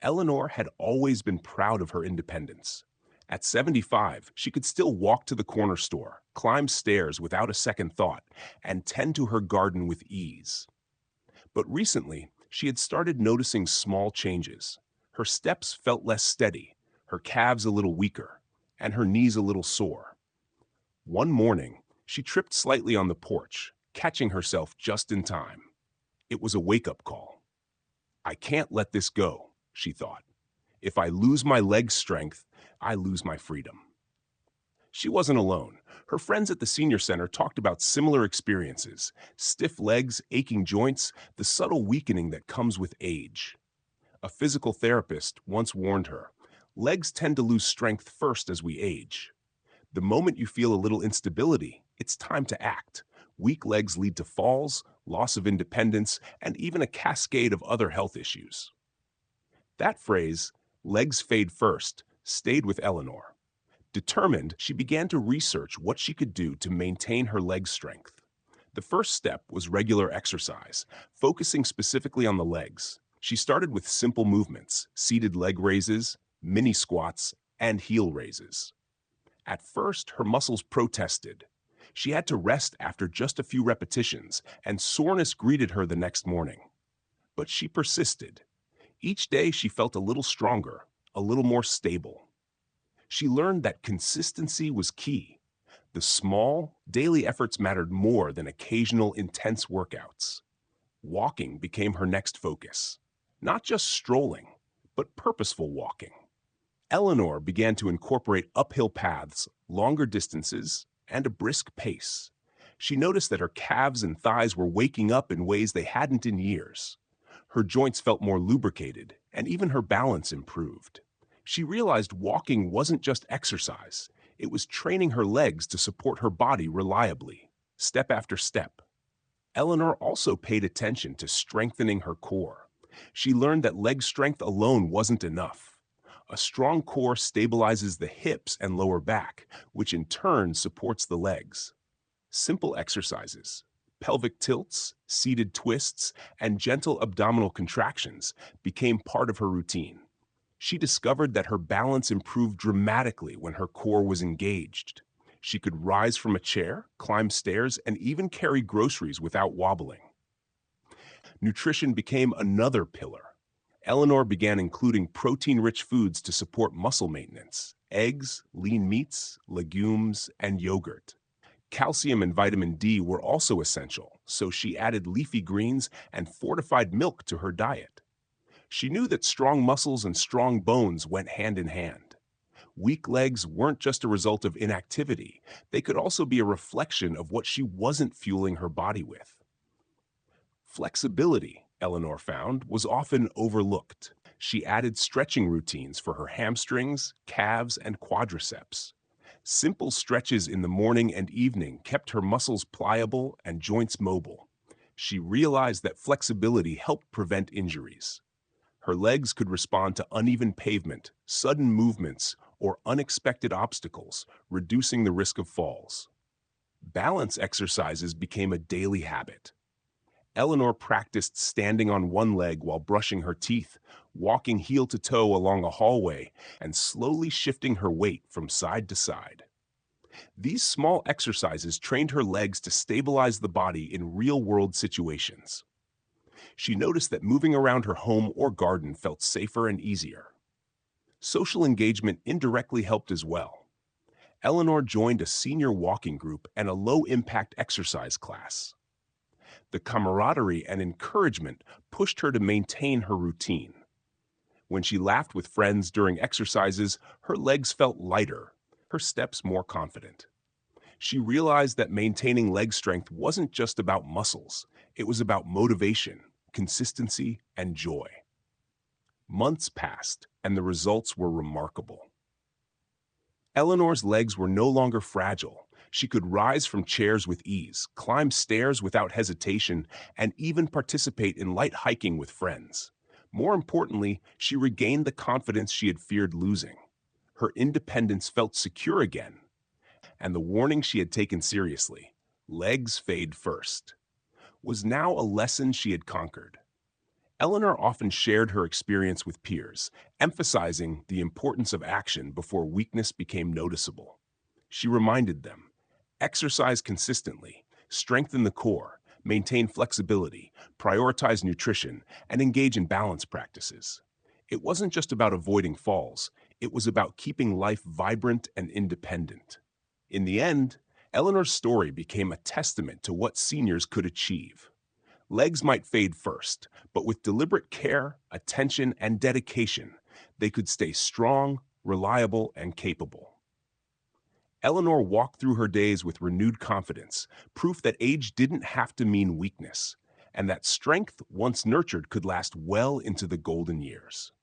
Eleanor had always been proud of her independence. At 75, she could still walk to the corner store, climb stairs without a second thought, and tend to her garden with ease. But recently, she had started noticing small changes. Her steps felt less steady, her calves a little weaker, and her knees a little sore. One morning, she tripped slightly on the porch, catching herself just in time. It was a wake-up call. I can't let this go, she thought. If I lose my leg strength, I lose my freedom. She wasn't alone. Her friends at the senior center talked about similar experiences: stiff legs, aching joints, the subtle weakening that comes with age. A physical therapist once warned her, legs tend to lose strength first as we age. The moment you feel a little instability, it's time to act. Weak legs lead to falls, loss of independence, and even a cascade of other health issues. That phrase, legs fade first, stayed with Eleanor. Determined, she began to research what she could do to maintain her leg strength. The first step was regular exercise, focusing specifically on the legs. She started with simple movements: seated leg raises, mini squats, and heel raises. At first, her muscles protested. She had to rest after just a few repetitions, and soreness greeted her the next morning. But she persisted. Each day, she felt a little stronger, a little more stable. She learned that consistency was key. The small, daily efforts mattered more than occasional intense workouts. Walking became her next focus. Not just strolling, but purposeful walking. Eleanor began to incorporate uphill paths, longer distances, and a brisk pace. She noticed that her calves and thighs were waking up in ways they hadn't in years. Her joints felt more lubricated, and even her balance improved. She realized walking wasn't just exercise, it was training her legs to support her body reliably, step after step. Eleanor also paid attention to strengthening her core. She learned that leg strength alone wasn't enough. A strong core stabilizes the hips and lower back, which in turn supports the legs. Simple exercises, pelvic tilts, seated twists, and gentle abdominal contractions became part of her routine. She discovered that her balance improved dramatically when her core was engaged. She could rise from a chair, climb stairs, and even carry groceries without wobbling. Nutrition became another pillar. Eleanor began including protein-rich foods to support muscle maintenance: eggs, lean meats, legumes, and yogurt. Calcium and vitamin D were also essential, so she added leafy greens and fortified milk to her diet. She knew that strong muscles and strong bones went hand in hand. Weak legs weren't just a result of inactivity, they could also be a reflection of what she wasn't fueling her body with. Flexibility, Eleanor found, was often overlooked. She added stretching routines for her hamstrings, calves, and quadriceps. Simple stretches in the morning and evening kept her muscles pliable and joints mobile. She realized that flexibility helped prevent injuries. Her legs could respond to uneven pavement, sudden movements, or unexpected obstacles, reducing the risk of falls. Balance exercises became a daily habit. Eleanor practiced standing on one leg while brushing her teeth, walking heel to toe along a hallway, and slowly shifting her weight from side to side. These small exercises trained her legs to stabilize the body in real-world situations. She noticed that moving around her home or garden felt safer and easier. Social engagement indirectly helped as well. Eleanor joined a senior walking group and a low-impact exercise class. The camaraderie and encouragement pushed her to maintain her routine. When she laughed with friends during exercises, her legs felt lighter, her steps more confident. She realized that maintaining leg strength wasn't just about muscles, it was about motivation, consistency, and joy. Months passed, and the results were remarkable. Eleanor's legs were no longer fragile. She could rise from chairs with ease, climb stairs without hesitation, and even participate in light hiking with friends. More importantly, she regained the confidence she had feared losing. Her independence felt secure again, and the warning she had taken seriously, legs fade first, was now a lesson she had conquered. Eleanor often shared her experience with peers, emphasizing the importance of action before weakness became noticeable. She reminded them, exercise consistently, strengthen the core, maintain flexibility, prioritize nutrition, and engage in balance practices. It wasn't just about avoiding falls, it was about keeping life vibrant and independent. In the end, Eleanor's story became a testament to what seniors could achieve. Legs might fade first, but with deliberate care, attention, and dedication, they could stay strong, reliable, and capable. Eleanor walked through her days with renewed confidence, proof that age didn't have to mean weakness, and that strength, once nurtured, could last well into the golden years.